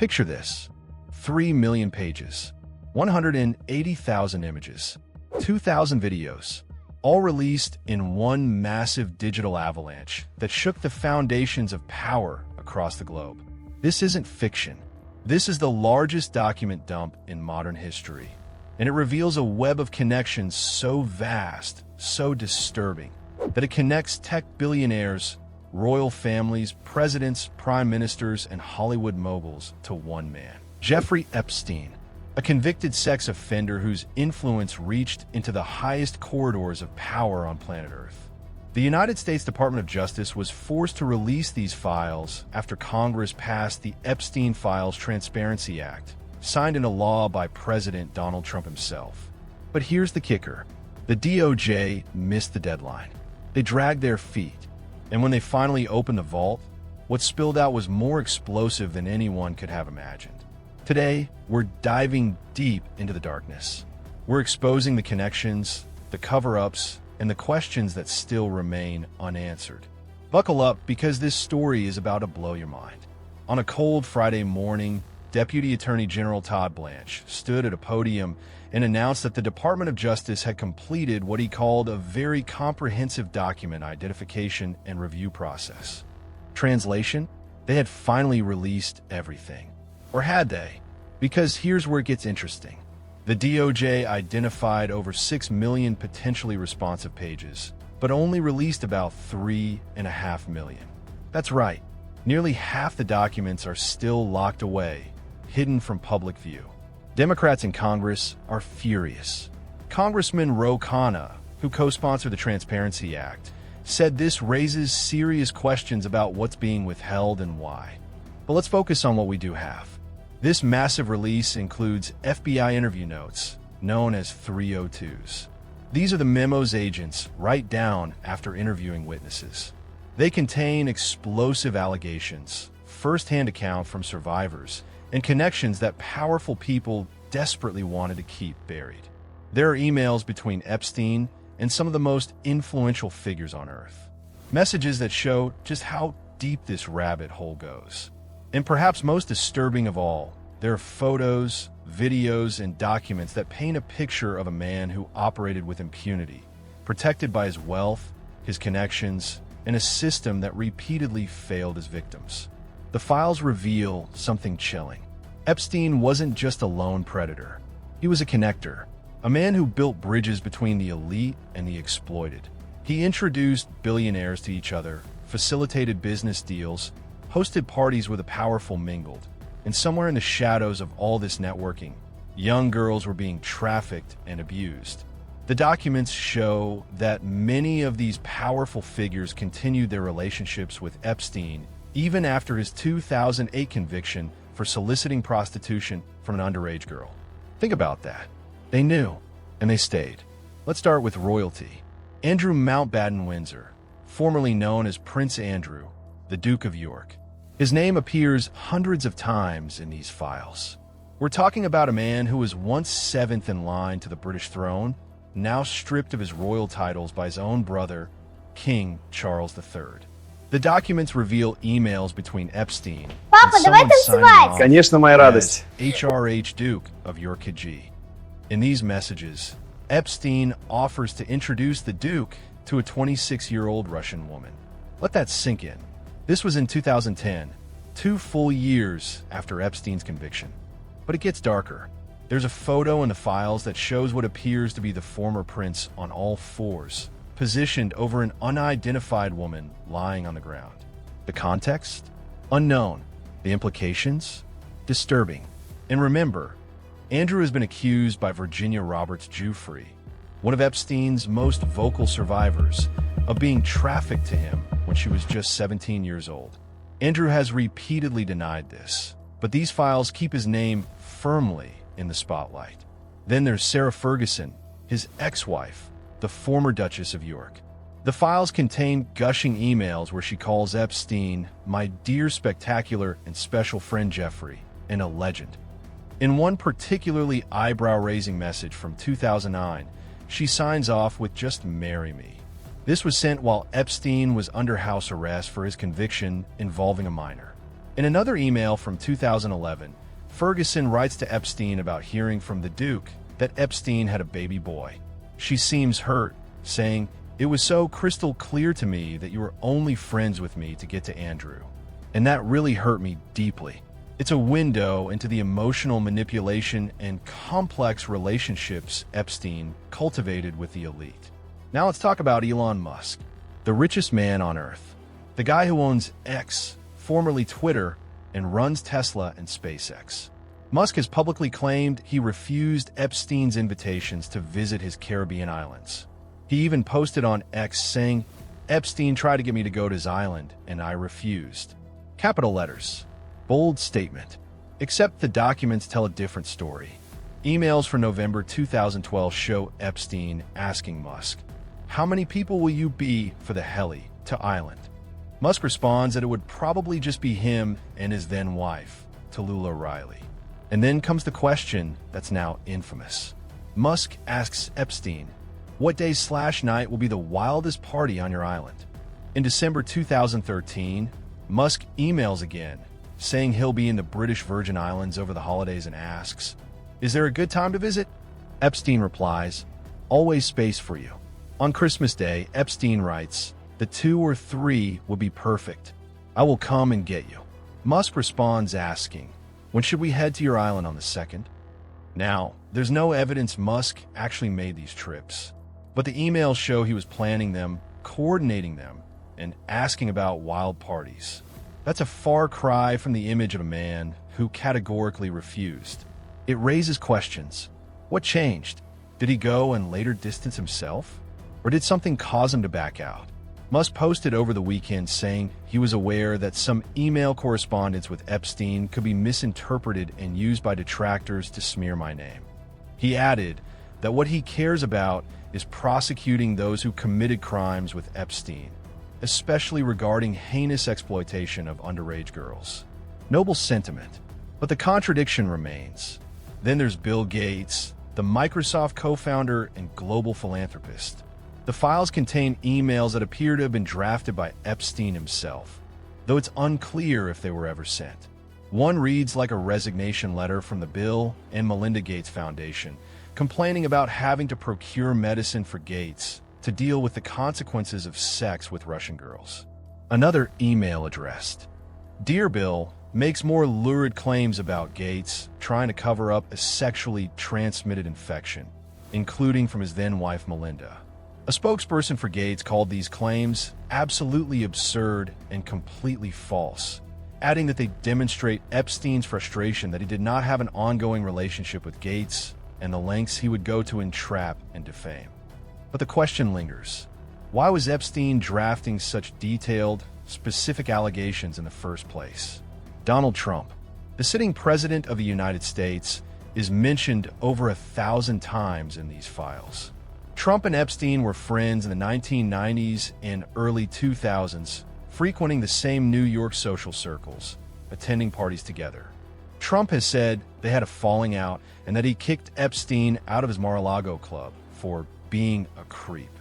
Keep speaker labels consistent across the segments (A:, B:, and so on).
A: Picture this: 3 million pages, 180,000 images, 2,000 videos, all released in one massive digital avalanche that shook the foundations of power across the globe. This isn't fiction. This is the largest document dump in modern history, and it reveals a web of connections so vast, so disturbing, that it connects tech billionaires, royal families, presidents, prime ministers, and Hollywood moguls to one man: Jeffrey Epstein, a convicted sex offender whose influence reached into the highest corridors of power on planet Earth. The United States Department of Justice was forced to release these files after Congress passed the Epstein Files Transparency Act, signed into law by President Donald Trump himself. But here's the kicker: the DOJ missed the deadline. They dragged their feet, and when they finally opened the vault, what spilled out was more explosive than anyone could have imagined. Today, we're diving deep into the darkness. We're exposing the connections, the cover-ups, and the questions that still remain unanswered. Buckle up, because this story is about to blow your mind. On a cold Friday morning, Deputy Attorney General Todd Blanche stood at a podium and announced that the Department of Justice had completed what he called a very comprehensive document identification and review process. Translation: they had finally released everything. Or had they? Because here's where it gets interesting. The DOJ identified over 6 million potentially responsive pages, but only released about 3.5 million. That's right. Nearly half the documents are still locked away, hidden from public view. Democrats in Congress are furious. Congressman Ro Khanna, who co-sponsored the Transparency Act, said this raises serious questions about what's being withheld and why. But let's focus on what we do have. This massive release includes FBI interview notes, known as 302s. These are the memos agents write down after interviewing witnesses. They contain explosive allegations, first-hand account from survivors, and connections that powerful people desperately wanted to keep buried. There are emails between Epstein and some of the most influential figures on Earth. Messages that show just how deep this rabbit hole goes. And perhaps most disturbing of all, there are photos, videos, and documents that paint a picture of a man who operated with impunity, protected by his wealth, his connections, and a system that repeatedly failed his victims. The files reveal something chilling. Epstein wasn't just a lone predator. He was a connector, a man who built bridges between the elite and the exploited. He introduced billionaires to each other, facilitated business deals, hosted parties where the powerful mingled, and somewhere in the shadows of all this networking, young girls were being trafficked and abused. The documents show that many of these powerful figures continued their relationships with Epstein even after his 2008 conviction for soliciting prostitution from an underage girl. Think about that. They knew, and they stayed. Let's start with royalty. Andrew Mountbatten Windsor, formerly known as Prince Andrew, the Duke of York. His name appears hundreds of times in these files. We're talking about a man who was once seventh in line to the British throne, now stripped of his royal titles by his own brother, King Charles III. The documents reveal emails between Epstein
B: Папа,
A: and
B: давай
A: someone signing
B: танцевать!
A: on
C: Конечно, моя радость.
A: as HRH Duke of York. In these messages, Epstein offers to introduce the Duke to a 26-year-old Russian woman. Let that sink in. This was in 2010, 2 full years after Epstein's conviction. But it gets darker. There's a photo in the files that shows what appears to be the former prince on all fours, positioned over an unidentified woman lying on the ground. The context? Unknown. The implications? Disturbing. And remember, Andrew has been accused by Virginia Roberts Giuffre, one of Epstein's most vocal survivors, of being trafficked to him when she was just 17 years old. Andrew has repeatedly denied this, but these files keep his name firmly in the spotlight. Then there's Sarah Ferguson, his ex-wife, the former Duchess of York. The files contain gushing emails where she calls Epstein "my dear, spectacular, and special friend Jeffrey," and a legend. In one particularly eyebrow-raising message from 2009, she signs off with "just marry me." This was sent while Epstein was under house arrest for his conviction involving a minor. In another email from 2011, Ferguson writes to Epstein about hearing from the Duke that Epstein had a baby boy. She seems hurt, saying, "It was so crystal clear to me that you were only friends with me to get to Andrew. And that really hurt me deeply. It's a window into the emotional manipulation and complex relationships Epstein cultivated with the elite." Now let's talk about Elon Musk, the richest man on Earth. The guy who owns X, formerly Twitter, and runs Tesla and SpaceX. Musk has publicly claimed he refused Epstein's invitations to visit his Caribbean islands. He even posted on X saying, "Epstein tried to get me to go to his island, and I refused." Capital letters. Bold statement. Except the documents tell a different story. Emails from November 2012 show Epstein asking Musk, "How many people will you be for the heli to island?" Musk responds that it would probably just be him and his then wife, Tallulah Riley. And then comes the question that's now infamous. Musk asks Epstein, "What day/night will be the wildest party on your island?" In December 2013, Musk emails again, saying he'll be in the British Virgin Islands over the holidays and asks, "Is there a good time to visit?" Epstein replies, "Always space for you." On Christmas Day, Epstein writes, "The 2 or 3 would be perfect. I will come and get you." Musk responds asking, "When should we head to your island on the 2nd?" Now, there's no evidence Musk actually made these trips, but the emails show he was planning them, coordinating them, and asking about wild parties. That's a far cry from the image of a man who categorically refused. It raises questions. What changed? Did he go and later distance himself? Or did something cause him to back out? Musk posted over the weekend saying he was aware that some email correspondence with Epstein could be misinterpreted and used by detractors to smear my name. He added that what he cares about is prosecuting those who committed crimes with Epstein, especially regarding heinous exploitation of underage girls. Noble sentiment, but the contradiction remains. Then there's Bill Gates, the Microsoft co-founder and global philanthropist. The files contain emails that appear to have been drafted by Epstein himself, though it's unclear if they were ever sent. One reads like a resignation letter from the Bill and Melinda Gates Foundation, complaining about having to procure medicine for Gates to deal with the consequences of sex with Russian girls. Another email addressed, "Dear Bill," makes more lurid claims about Gates trying to cover up a sexually transmitted infection, including from his then-wife Melinda. A spokesperson for Gates called these claims absolutely absurd and completely false, adding that they demonstrate Epstein's frustration that he did not have an ongoing relationship with Gates and the lengths he would go to entrap and defame. But the question lingers. Why was Epstein drafting such detailed, specific allegations in the first place? Donald Trump, the sitting president of the United States, is mentioned over 1,000 times in these files. Trump and Epstein were friends in the 1990s and early 2000s, frequenting the same New York social circles, attending parties together. Trump has said they had a falling out and that he kicked Epstein out of his Mar-a-Lago club for being a creep.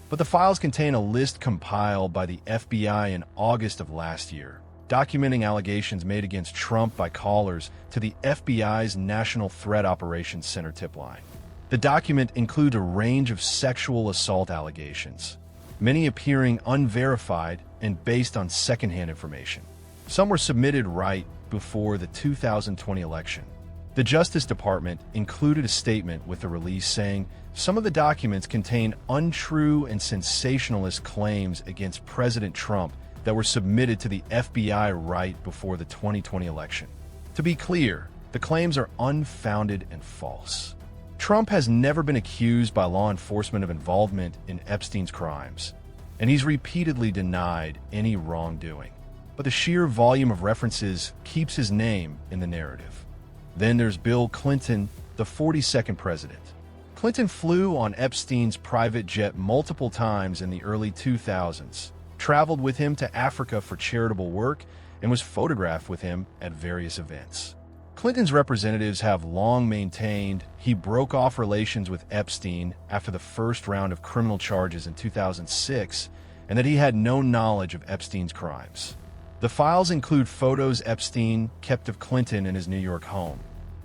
A: But the files contain a list compiled by the FBI in August of last year, documenting allegations made against Trump by callers to the FBI's National Threat Operations Center tip line. The document includes a range of sexual assault allegations, many appearing unverified and based on secondhand information. Some were submitted right before the 2020 election. The Justice Department included a statement with the release saying some of the documents contain untrue and sensationalist claims against President Trump that were submitted to the FBI right before the 2020 election. To be clear, the claims are unfounded and false. Trump has never been accused by law enforcement of involvement in Epstein's crimes, and he's repeatedly denied any wrongdoing. But the sheer volume of references keeps his name in the narrative. Then there's Bill Clinton, the 42nd president. Clinton flew on Epstein's private jet multiple times in the early 2000s, traveled with him to Africa for charitable work, and was photographed with him at various events. Clinton's representatives have long maintained he broke off relations with Epstein after the first round of criminal charges in 2006, and that he had no knowledge of Epstein's crimes. The files include photos Epstein kept of Clinton in his New York home,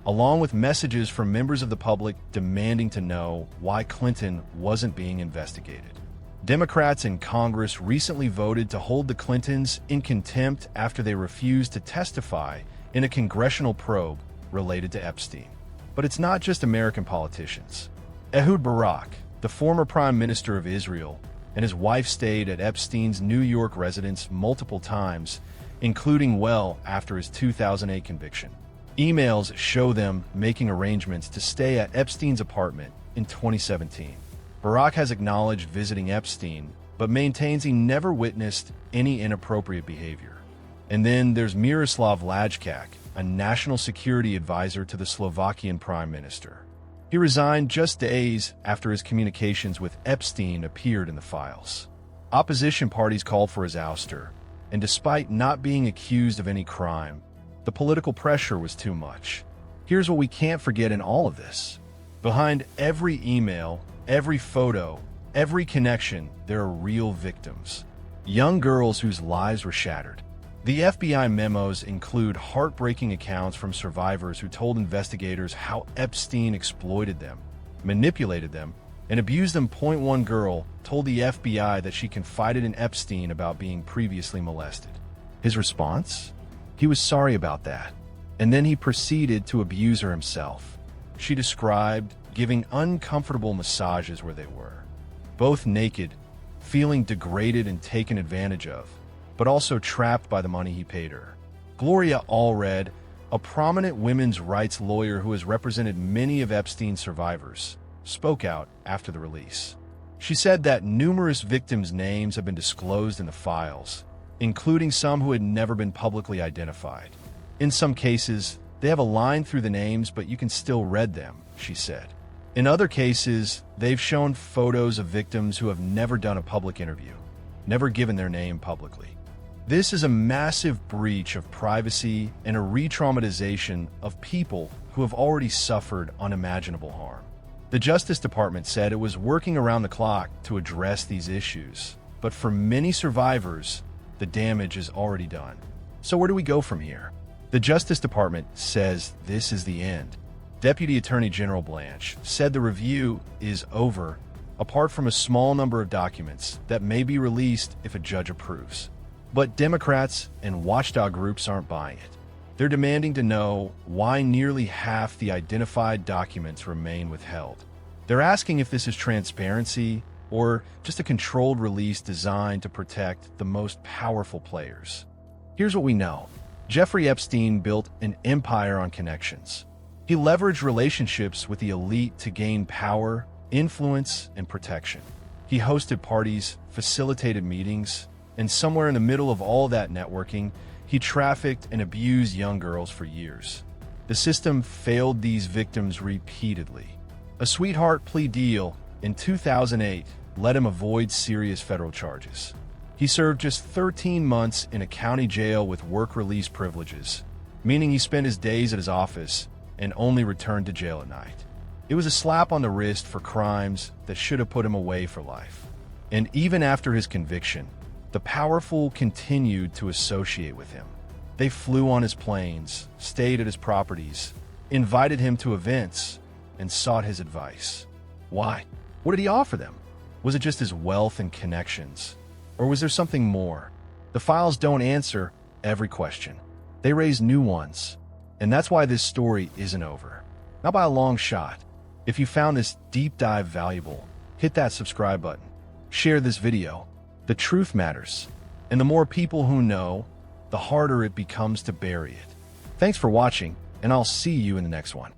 A: along with messages from members of the public demanding to know why Clinton wasn't being investigated. Democrats in Congress recently voted to hold the Clintons in contempt after they refused to testify in a congressional probe related to Epstein. But it's not just American politicians. Ehud Barak, the former Prime Minister of Israel, and his wife stayed at Epstein's New York residence multiple times, including well after his 2008 conviction. Emails show them making arrangements to stay at Epstein's apartment in 2017. Barak has acknowledged visiting Epstein, but maintains he never witnessed any inappropriate behavior. And then there's Miroslav Lajčák, a national security advisor to the Slovakian Prime Minister. He resigned just days after his communications with Epstein appeared in the files. Opposition parties called for his ouster, and despite not being accused of any crime, the political pressure was too much. Here's what we can't forget in all of this. Behind every email, every photo, every connection, there are real victims. Young girls whose lives were shattered. The FBI memos include heartbreaking accounts from survivors who told investigators how Epstein exploited them, manipulated them, and abused them. One girl told the FBI that she confided in Epstein about being previously molested. His response? He was sorry about that, and then he proceeded to abuse her himself. She described giving uncomfortable massages where they were, both naked, feeling degraded and taken advantage of, but also trapped by the money he paid her. Gloria Allred, a prominent women's rights lawyer who has represented many of Epstein's survivors, spoke out after the release. She said that numerous victims' names have been disclosed in the files, including some who had never been publicly identified. In some cases, they have a line through the names, but you can still read them, she said. In other cases, they've shown photos of victims who have never done a public interview, never given their name publicly. This is a massive breach of privacy and a re-traumatization of people who have already suffered unimaginable harm. The Justice Department said it was working around the clock to address these issues, but for many survivors, the damage is already done. So where do we go from here? The Justice Department says this is the end. Deputy Attorney General Blanche said the review is over, apart from a small number of documents that may be released if a judge approves. But Democrats and watchdog groups aren't buying it. They're demanding to know why nearly half the identified documents remain withheld. They're asking if this is transparency or just a controlled release designed to protect the most powerful players. Here's what we know. Jeffrey Epstein built an empire on connections. He leveraged relationships with the elite to gain power, influence, and protection. He hosted parties, facilitated meetings, and somewhere in the middle of all that networking, he trafficked and abused young girls for years. The system failed these victims repeatedly. A sweetheart plea deal in 2008 let him avoid serious federal charges. He served just 13 months in a county jail with work release privileges, meaning he spent his days at his office and only returned to jail at night. It was a slap on the wrist for crimes that should have put him away for life. And even after his conviction, the powerful continued to associate with him. They flew on his planes, stayed at his properties, invited him to events, and sought his advice. Why? What did he offer them? Was it just his wealth and connections? Or was there something more? The files don't answer every question. They raise new ones. And that's why this story isn't over. Not by a long shot. If you found this deep dive valuable, hit that subscribe button. Share this video. The truth matters. And the more people who know, the harder it becomes to bury it. Thanks for watching, and I'll see you in the next one.